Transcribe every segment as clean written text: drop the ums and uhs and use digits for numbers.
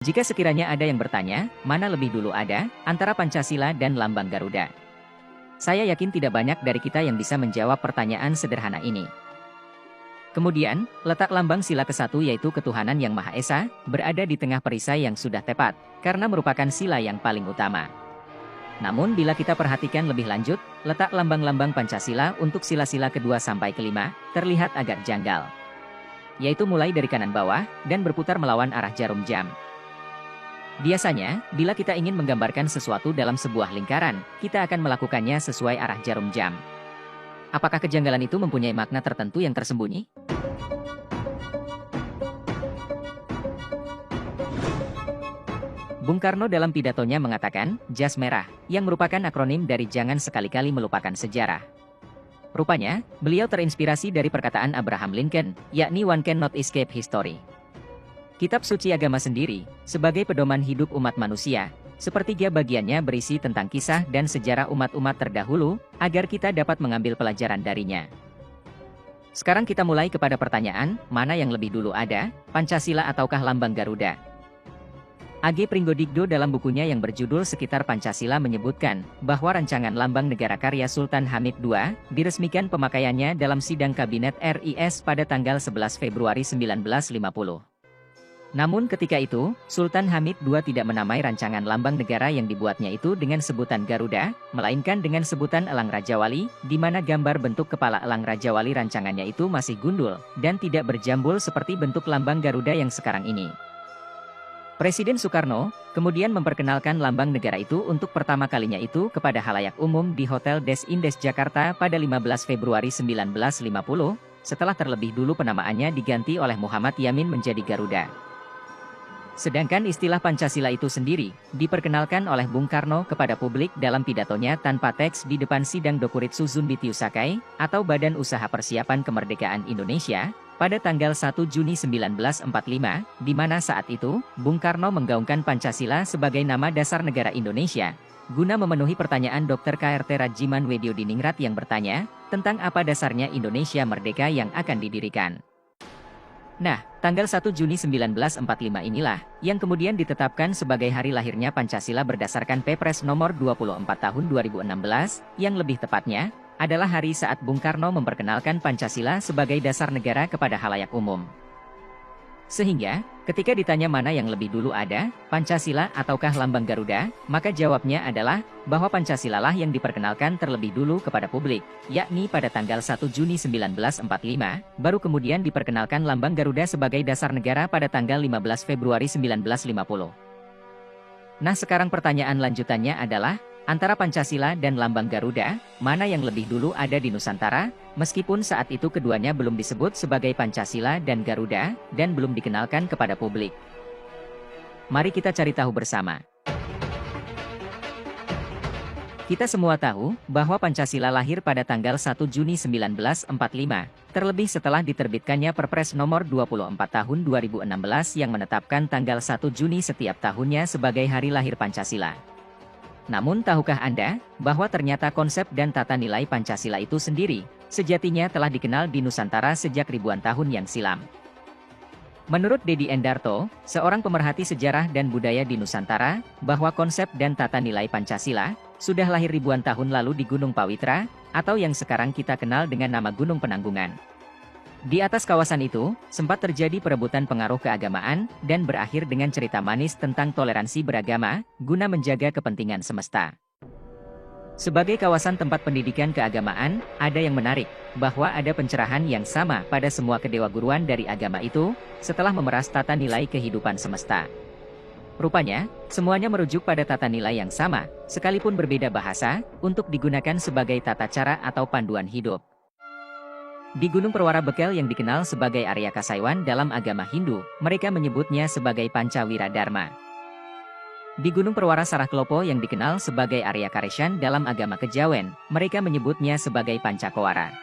Jika sekiranya ada yang bertanya, mana lebih dulu ada, antara Pancasila dan Lambang Garuda? Saya yakin tidak banyak dari kita yang bisa menjawab pertanyaan sederhana ini. Kemudian, letak lambang sila ke-1 yaitu ketuhanan yang Maha Esa, berada di tengah perisai yang sudah tepat, karena merupakan sila yang paling utama. Namun bila kita perhatikan lebih lanjut, letak lambang-lambang Pancasila untuk sila-sila kedua sampai kelima, terlihat agak janggal. Yaitu mulai dari kanan bawah, dan berputar melawan arah jarum jam. Biasanya, bila kita ingin menggambarkan sesuatu dalam sebuah lingkaran, kita akan melakukannya sesuai arah jarum jam. Apakah kejanggalan itu mempunyai makna tertentu yang tersembunyi? Bung Karno dalam pidatonya mengatakan, jas merah, yang merupakan akronim dari jangan sekali-kali melupakan sejarah. Rupanya, beliau terinspirasi dari perkataan Abraham Lincoln, yakni one cannot escape history. Kitab suci agama sendiri, sebagai pedoman hidup umat manusia, sepertiga bagiannya berisi tentang kisah dan sejarah umat-umat terdahulu, agar kita dapat mengambil pelajaran darinya. Sekarang kita mulai kepada pertanyaan, mana yang lebih dulu ada, Pancasila ataukah Lambang Garuda? A.G. Pringgodigdo dalam bukunya yang berjudul Sekitar Pancasila menyebutkan, bahwa rancangan Lambang Negara karya Sultan Hamid II, diresmikan pemakaiannya dalam sidang Kabinet RIS pada tanggal 11 Februari 1950. Namun ketika itu, Sultan Hamid II tidak menamai rancangan lambang negara yang dibuatnya itu dengan sebutan Garuda, melainkan dengan sebutan Elang Rajawali, di mana gambar bentuk kepala Elang Rajawali rancangannya itu masih gundul, dan tidak berjambul seperti bentuk lambang Garuda yang sekarang ini. Presiden Soekarno, kemudian memperkenalkan lambang negara itu untuk pertama kalinya itu kepada halayak umum di Hotel Des Indes Jakarta pada 15 Februari 1950, setelah terlebih dulu penamaannya diganti oleh Muhammad Yamin menjadi Garuda. Sedangkan istilah Pancasila itu sendiri, diperkenalkan oleh Bung Karno kepada publik dalam pidatonya tanpa teks di depan sidang Dokuritsu Zunbityu Sakai, atau Badan Usaha Persiapan Kemerdekaan Indonesia, pada tanggal 1 Juni 1945, di mana saat itu, Bung Karno menggaungkan Pancasila sebagai nama dasar negara Indonesia, guna memenuhi pertanyaan Dr. KRT Rajiman Wedyodiningrat yang bertanya, tentang apa dasarnya Indonesia merdeka yang akan didirikan. Nah, tanggal 1 Juni 1945 inilah, yang kemudian ditetapkan sebagai hari lahirnya Pancasila berdasarkan Perpres nomor 24 tahun 2016, yang lebih tepatnya, adalah hari saat Bung Karno memperkenalkan Pancasila sebagai dasar negara kepada halayak umum. Sehingga, ketika ditanya mana yang lebih dulu ada, Pancasila ataukah Lambang Garuda, maka jawabnya adalah, bahwa Pancasila lah yang diperkenalkan terlebih dulu kepada publik, yakni pada tanggal 1 Juni 1945, baru kemudian diperkenalkan Lambang Garuda sebagai dasar negara pada tanggal 15 Februari 1950. Nah sekarang pertanyaan lanjutannya adalah, antara Pancasila dan Lambang Garuda, mana yang lebih dulu ada di Nusantara, meskipun saat itu keduanya belum disebut sebagai Pancasila dan Garuda, dan belum dikenalkan kepada publik. Mari kita cari tahu bersama. Kita semua tahu, bahwa Pancasila lahir pada tanggal 1 Juni 1945, terlebih setelah diterbitkannya Perpres nomor 24 tahun 2016 yang menetapkan tanggal 1 Juni setiap tahunnya sebagai hari lahir Pancasila. Namun tahukah Anda, bahwa ternyata konsep dan tata nilai Pancasila itu sendiri, sejatinya telah dikenal di Nusantara sejak ribuan tahun yang silam. Menurut Dedi Endarto, seorang pemerhati sejarah dan budaya di Nusantara, bahwa konsep dan tata nilai Pancasila, sudah lahir ribuan tahun lalu di Gunung Pawitra, atau yang sekarang kita kenal dengan nama Gunung Penanggungan. Di atas kawasan itu, sempat terjadi perebutan pengaruh keagamaan, dan berakhir dengan cerita manis tentang toleransi beragama, guna menjaga kepentingan semesta. Sebagai kawasan tempat pendidikan keagamaan, ada yang menarik, bahwa ada pencerahan yang sama pada semua kedewaguruan dari agama itu, setelah memeras tata nilai kehidupan semesta. Rupanya, semuanya merujuk pada tata nilai yang sama, sekalipun berbeda bahasa, untuk digunakan sebagai tata cara atau panduan hidup. Di Gunung Perwara Bekel yang dikenal sebagai Arya Kasaiwan dalam agama Hindu, mereka menyebutnya sebagai Pancawira Dharma. Di Gunung Perwara Saraklopo yang dikenal sebagai Arya Kareshan dalam agama Kejawen, mereka menyebutnya sebagai Pancakowara.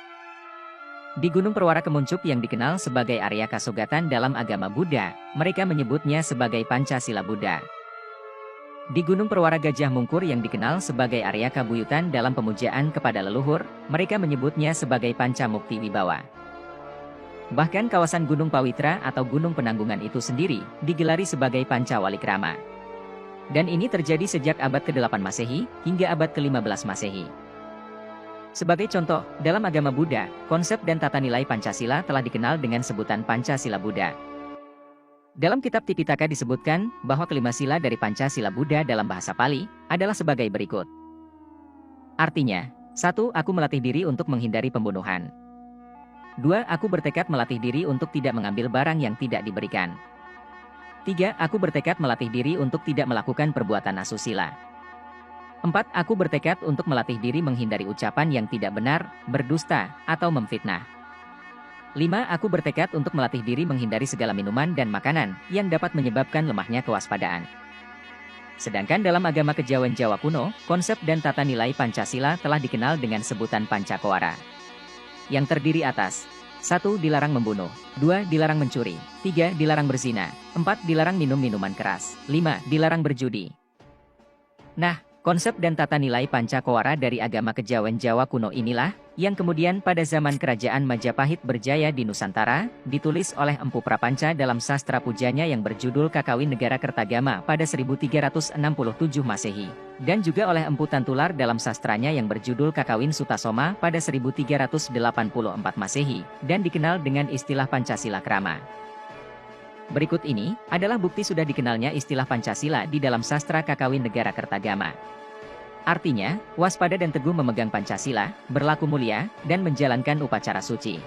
Di Gunung Perwara Kemuncup yang dikenal sebagai Arya Kasogatan dalam agama Buddha, mereka menyebutnya sebagai Pancasila Buddha. Di Gunung Perwara Gajah Mungkur yang dikenal sebagai Arya Kabuyutan dalam pemujaan kepada leluhur, mereka menyebutnya sebagai Pancamukti Wibawa. Bahkan kawasan Gunung Pawitra atau Gunung Penanggungan itu sendiri digelari sebagai Pancawalikrama. Dan ini terjadi sejak abad ke-8 Masehi hingga abad ke-15 Masehi. Sebagai contoh, dalam agama Buddha, konsep dan tata nilai Pancasila telah dikenal dengan sebutan Pancasila Buddha. Dalam kitab Tipitaka disebutkan bahwa kelima sila dari Pancasila Buddha dalam bahasa Pali adalah sebagai berikut. Artinya, 1. Aku melatih diri untuk menghindari pembunuhan. 2. Aku bertekad melatih diri untuk tidak mengambil barang yang tidak diberikan. 3. Aku bertekad melatih diri untuk tidak melakukan perbuatan asusila. 4. Aku bertekad untuk melatih diri menghindari ucapan yang tidak benar, berdusta, atau memfitnah. 5. Aku bertekad untuk melatih diri menghindari segala minuman dan makanan yang dapat menyebabkan lemahnya kewaspadaan. Sedangkan dalam agama kejawen Jawa kuno, konsep dan tata nilai Pancasila telah dikenal dengan sebutan Pancakowara, yang terdiri atas 1. Dilarang membunuh. 2. Dilarang mencuri. 3. Dilarang berzina. 4. Dilarang minum minuman keras. 5. Dilarang berjudi. Nah, konsep dan tata nilai Pancakowara dari agama kejawen Jawa kuno inilah yang kemudian pada zaman kerajaan Majapahit berjaya di Nusantara, ditulis oleh Empu Prapanca dalam sastra pujanya yang berjudul Kakawin Negara Kertagama pada 1367 Masehi, dan juga oleh Empu Tantular dalam sastranya yang berjudul Kakawin Sutasoma pada 1384 Masehi, dan dikenal dengan istilah Pancasila Krama. Berikut ini adalah bukti sudah dikenalnya istilah Pancasila di dalam sastra Kakawin Negara Kertagama. Artinya, waspada dan teguh memegang Pancasila, berlaku mulia, dan menjalankan upacara suci.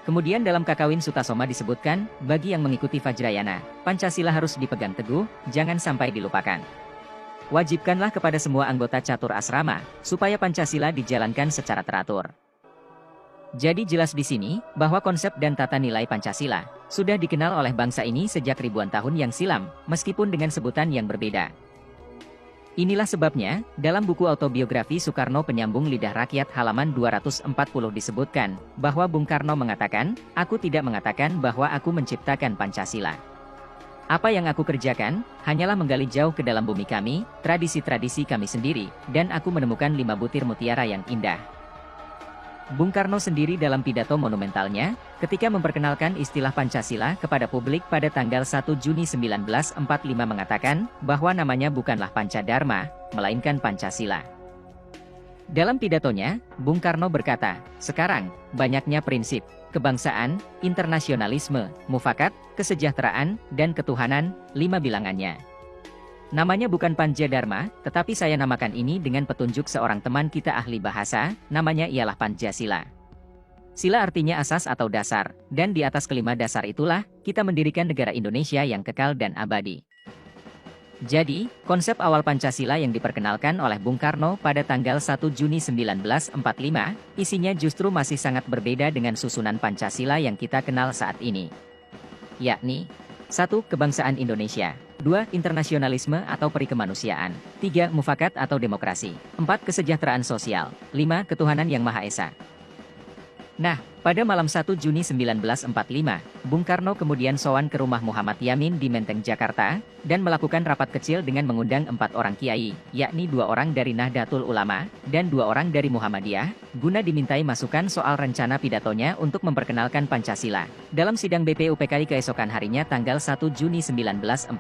Kemudian dalam Kakawin Sutasoma disebutkan, bagi yang mengikuti Vajrayana, Pancasila harus dipegang teguh, jangan sampai dilupakan. Wajibkanlah kepada semua anggota catur asrama, supaya Pancasila dijalankan secara teratur. Jadi jelas di sini, bahwa konsep dan tata nilai Pancasila, sudah dikenal oleh bangsa ini sejak ribuan tahun yang silam, meskipun dengan sebutan yang berbeda. Inilah sebabnya, dalam buku autobiografi Soekarno Penyambung Lidah Rakyat halaman 240 disebutkan, bahwa Bung Karno mengatakan, aku tidak mengatakan bahwa aku menciptakan Pancasila. Apa yang aku kerjakan, hanyalah menggali jauh ke dalam bumi kami, tradisi-tradisi kami sendiri, dan aku menemukan 5 butir mutiara yang indah. Bung Karno sendiri dalam pidato monumentalnya, ketika memperkenalkan istilah Pancasila kepada publik pada tanggal 1 Juni 1945 mengatakan, bahwa namanya bukanlah Pancadharma, melainkan Pancasila. Dalam pidatonya, Bung Karno berkata, sekarang, banyaknya prinsip, kebangsaan, internasionalisme, mufakat, kesejahteraan, dan ketuhanan, 5 bilangannya. Namanya bukan Pancadharma, tetapi saya namakan ini dengan petunjuk seorang teman kita ahli bahasa, namanya ialah Pancasila. Sila artinya asas atau dasar, dan di atas kelima dasar itulah, kita mendirikan negara Indonesia yang kekal dan abadi. Jadi, konsep awal Pancasila yang diperkenalkan oleh Bung Karno pada tanggal 1 Juni 1945, isinya justru masih sangat berbeda dengan susunan Pancasila yang kita kenal saat ini. Yakni, 1. Kebangsaan Indonesia. 2. Internasionalisme atau perikemanusiaan. 3. Mufakat atau demokrasi. 4. Kesejahteraan sosial. 5. Ketuhanan yang Maha Esa. Nah, pada malam 1 Juni 1945, Bung Karno kemudian sowan ke rumah Muhammad Yamin di Menteng, Jakarta, dan melakukan rapat kecil dengan mengundang 4 orang kiai, yakni 2 orang dari Nahdlatul Ulama, dan 2 orang dari Muhammadiyah, guna dimintai masukan soal rencana pidatonya untuk memperkenalkan Pancasila, dalam sidang BPUPKI keesokan harinya tanggal 1 Juni 1945.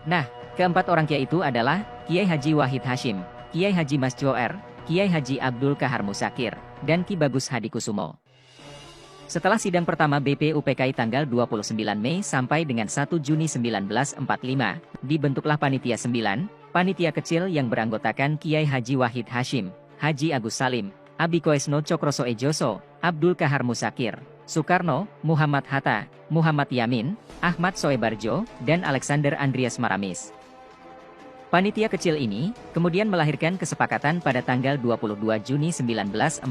Nah, keempat orang kiai itu adalah, Kiai Haji Wahid Hashim, Kiai Haji Mas Joer, Kiai Haji Abdul Kahar Musakir, dan Ki Bagus Hadikusumo. Setelah sidang pertama BPUPKI tanggal 29 Mei sampai dengan 1 Juni 1945, dibentuklah Panitia 9, panitia kecil yang beranggotakan Kiai Haji Wahid Hashim, Haji Agus Salim, Abi Koesno Cokroso Ejoso, Abdul Kahar Musakir, Soekarno, Muhammad Hatta, Muhammad Yamin, Ahmad Soebarjo, dan Alexander Andreas Maramis. Panitia kecil ini kemudian melahirkan kesepakatan pada tanggal 22 Juni 1945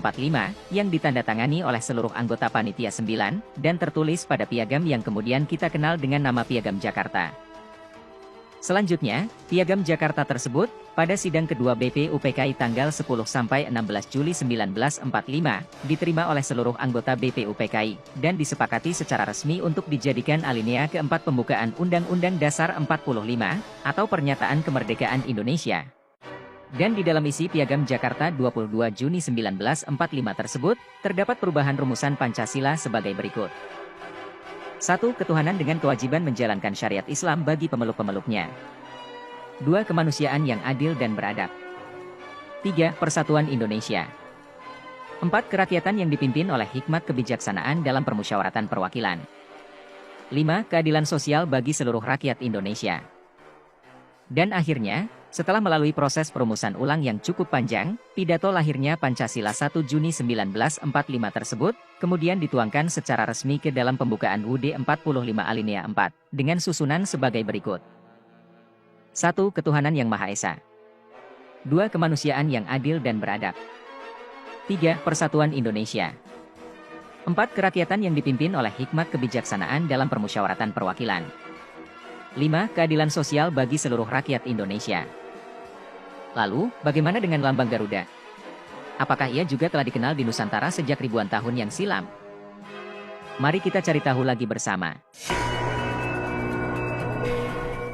yang ditandatangani oleh seluruh anggota Panitia 9 dan tertulis pada piagam yang kemudian kita kenal dengan nama Piagam Jakarta. Selanjutnya, Piagam Jakarta tersebut pada sidang kedua BPUPKI tanggal 10 sampai 16 Juli 1945 diterima oleh seluruh anggota BPUPKI dan disepakati secara resmi untuk dijadikan alinea keempat pembukaan Undang-Undang Dasar 45 atau Pernyataan Kemerdekaan Indonesia. Dan di dalam isi Piagam Jakarta 22 Juni 1945 tersebut, terdapat perubahan rumusan Pancasila sebagai berikut. 1. Ketuhanan dengan kewajiban menjalankan syariat Islam bagi pemeluk-pemeluknya. 2. Kemanusiaan yang adil dan beradab. 3. Persatuan Indonesia. 4. Kerakyatan yang dipimpin oleh hikmat kebijaksanaan dalam permusyawaratan perwakilan. 5. Keadilan sosial bagi seluruh rakyat Indonesia. Dan akhirnya, setelah melalui proses perumusan ulang yang cukup panjang, pidato lahirnya Pancasila 1 Juni 1945 tersebut, kemudian dituangkan secara resmi ke dalam pembukaan UUD 45 alinea 4, dengan susunan sebagai berikut. 1. Ketuhanan yang Maha Esa. 2. Kemanusiaan yang adil dan beradab. 3. Persatuan Indonesia. 4. Kerakyatan yang dipimpin oleh hikmat kebijaksanaan dalam permusyawaratan perwakilan. 5. Keadilan sosial bagi seluruh rakyat Indonesia. Lalu, bagaimana dengan lambang Garuda? Apakah ia juga telah dikenal di Nusantara sejak ribuan tahun yang silam? Mari kita cari tahu lagi bersama.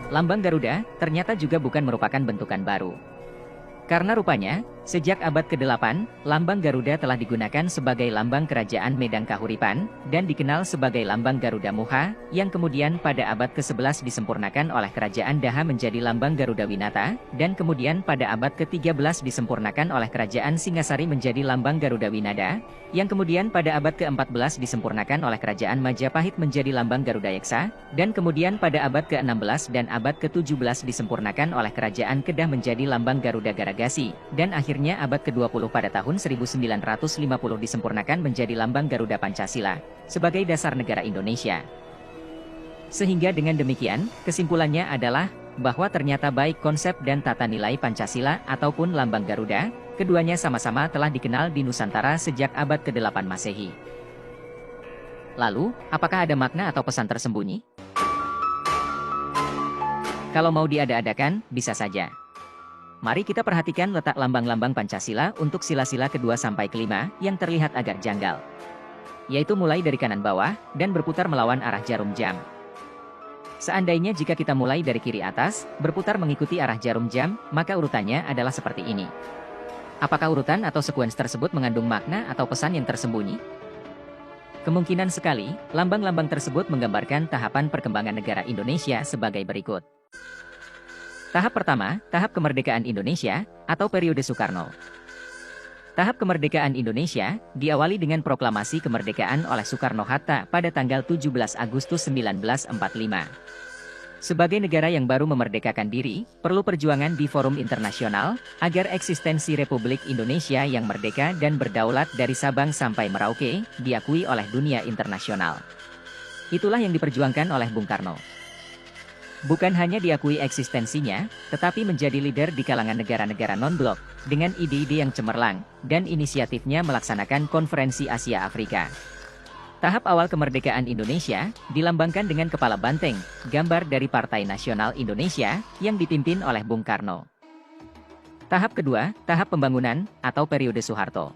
Lambang Garuda ternyata juga bukan merupakan bentukan baru. Karena rupanya, sejak abad ke-8, lambang Garuda telah digunakan sebagai lambang kerajaan Medang Kahuripan, dan dikenal sebagai lambang Garuda Muha, yang kemudian pada abad ke-11 disempurnakan oleh kerajaan Daha menjadi lambang Garuda Winata, dan kemudian pada abad ke-13 disempurnakan oleh kerajaan Singasari menjadi lambang Garuda Winada, yang kemudian pada abad ke-14 disempurnakan oleh kerajaan Majapahit menjadi lambang Garuda Yeksa, dan kemudian pada abad ke-16 dan abad ke-17 disempurnakan oleh kerajaan Kedah menjadi lambang Garuda Garagasi, dan akhirnya abad ke-20 pada tahun 1950 disempurnakan menjadi lambang Garuda Pancasila, sebagai dasar negara Indonesia. Sehingga dengan demikian, kesimpulannya adalah, bahwa ternyata baik konsep dan tata nilai Pancasila ataupun lambang Garuda, keduanya sama-sama telah dikenal di Nusantara sejak abad ke-8 Masehi. Lalu, apakah ada makna atau pesan tersembunyi? Kalau mau diada-adakan, bisa saja. Mari kita perhatikan letak lambang-lambang Pancasila untuk sila-sila kedua sampai kelima yang terlihat agak janggal. Yaitu mulai dari kanan bawah, dan berputar melawan arah jarum jam. Seandainya jika kita mulai dari kiri atas, berputar mengikuti arah jarum jam, maka urutannya adalah seperti ini. Apakah urutan atau sekuens tersebut mengandung makna atau pesan yang tersembunyi? Kemungkinan sekali, lambang-lambang tersebut menggambarkan tahapan perkembangan negara Indonesia sebagai berikut. Tahap pertama, tahap kemerdekaan Indonesia, atau periode Soekarno. Tahap kemerdekaan Indonesia, diawali dengan proklamasi kemerdekaan oleh Soekarno-Hatta pada tanggal 17 Agustus 1945. Sebagai negara yang baru memerdekakan diri, perlu perjuangan di forum internasional, agar eksistensi Republik Indonesia yang merdeka dan berdaulat dari Sabang sampai Merauke, diakui oleh dunia internasional. Itulah yang diperjuangkan oleh Bung Karno. Bukan hanya diakui eksistensinya, tetapi menjadi leader di kalangan negara-negara non-blok, dengan ide-ide yang cemerlang, dan inisiatifnya melaksanakan konferensi Asia Afrika. Tahap awal kemerdekaan Indonesia, dilambangkan dengan kepala banteng, gambar dari Partai Nasional Indonesia, yang dipimpin oleh Bung Karno. Tahap kedua, tahap pembangunan, atau periode Soeharto.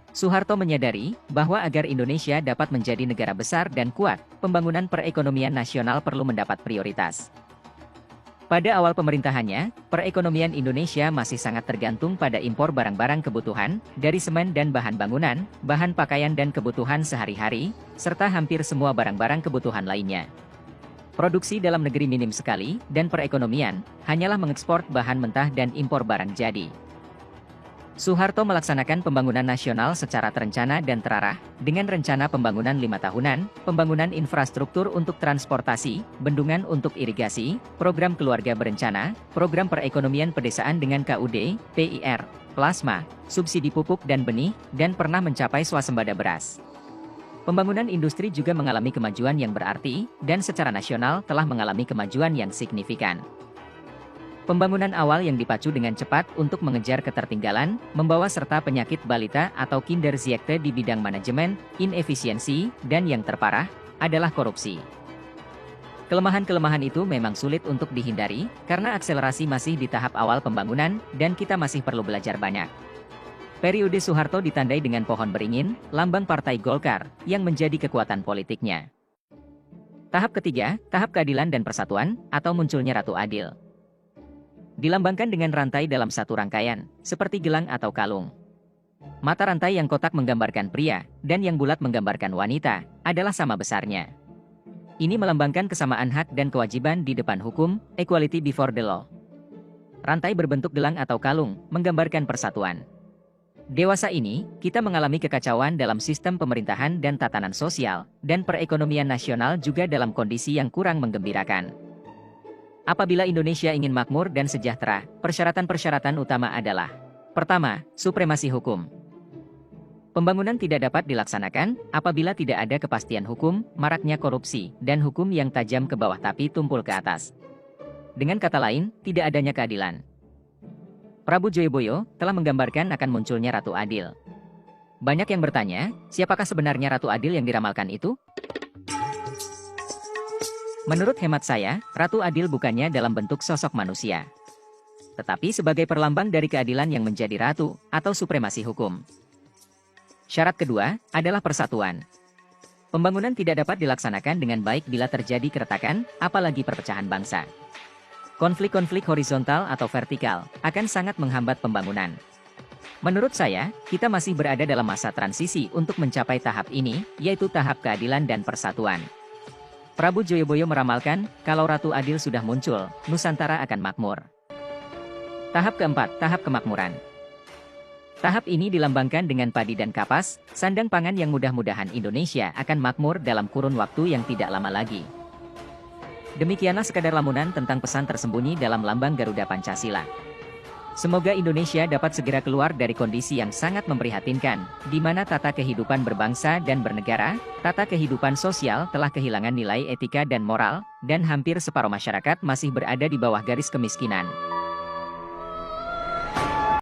Soeharto menyadari bahwa agar Indonesia dapat menjadi negara besar dan kuat, pembangunan perekonomian nasional perlu mendapat prioritas. Pada awal pemerintahannya, perekonomian Indonesia masih sangat tergantung pada impor barang-barang kebutuhan, dari semen dan bahan bangunan, bahan pakaian dan kebutuhan sehari-hari, serta hampir semua barang-barang kebutuhan lainnya. Produksi dalam negeri minim sekali, dan perekonomian hanyalah mengekspor bahan mentah dan impor barang jadi. Soeharto melaksanakan pembangunan nasional secara terencana dan terarah, dengan rencana pembangunan 5 tahunan, pembangunan infrastruktur untuk transportasi, bendungan untuk irigasi, program keluarga berencana, program perekonomian pedesaan dengan KUD, PIR, plasma, subsidi pupuk dan benih, dan pernah mencapai swasembada beras. Pembangunan industri juga mengalami kemajuan yang berarti, dan secara nasional telah mengalami kemajuan yang signifikan. Pembangunan awal yang dipacu dengan cepat untuk mengejar ketertinggalan, membawa serta penyakit balita atau Kinderziekte di bidang manajemen, inefisiensi, dan yang terparah, adalah korupsi. Kelemahan-kelemahan itu memang sulit untuk dihindari, karena akselerasi masih di tahap awal pembangunan, dan kita masih perlu belajar banyak. Periode Soeharto ditandai dengan pohon beringin, lambang Partai Golkar, yang menjadi kekuatan politiknya. Tahap ketiga, tahap keadilan dan persatuan, atau munculnya Ratu Adil. dilambangkan dengan rantai dalam satu rangkaian, seperti gelang atau kalung. Mata rantai yang kotak menggambarkan pria, dan yang bulat menggambarkan wanita, adalah sama besarnya. Ini melambangkan kesamaan hak dan kewajiban di depan hukum, equality before the law. Rantai berbentuk gelang atau kalung, menggambarkan persatuan. Dewasa ini, kita mengalami kekacauan dalam sistem pemerintahan dan tatanan sosial, dan perekonomian nasional juga dalam kondisi yang kurang menggembirakan. Apabila Indonesia ingin makmur dan sejahtera, persyaratan-persyaratan utama adalah: pertama, supremasi hukum. Pembangunan tidak dapat dilaksanakan apabila tidak ada kepastian hukum, maraknya korupsi, dan hukum yang tajam ke bawah tapi tumpul ke atas. Dengan kata lain, tidak adanya keadilan. Prabu Joyoboyo telah menggambarkan akan munculnya Ratu Adil. Banyak yang bertanya, siapakah sebenarnya Ratu Adil yang diramalkan itu? Menurut hemat saya, Ratu Adil bukannya dalam bentuk sosok manusia, tetapi sebagai perlambang dari keadilan yang menjadi ratu, atau supremasi hukum. Syarat kedua adalah persatuan. Pembangunan tidak dapat dilaksanakan dengan baik bila terjadi keretakan, apalagi perpecahan bangsa. Konflik-konflik horizontal atau vertikal akan sangat menghambat pembangunan. Menurut saya, kita masih berada dalam masa transisi untuk mencapai tahap ini, yaitu tahap keadilan dan persatuan. Prabu Joyoboyo meramalkan, kalau Ratu Adil sudah muncul, Nusantara akan makmur. Tahap keempat, tahap kemakmuran. Tahap ini dilambangkan dengan padi dan kapas, sandang pangan yang mudah-mudahan Indonesia akan makmur dalam kurun waktu yang tidak lama lagi. Demikianlah sekadar lamunan tentang pesan tersembunyi dalam lambang Garuda Pancasila. Semoga Indonesia dapat segera keluar dari kondisi yang sangat memprihatinkan, di mana tata kehidupan berbangsa dan bernegara, tata kehidupan sosial telah kehilangan nilai etika dan moral, dan hampir separuh masyarakat masih berada di bawah garis kemiskinan.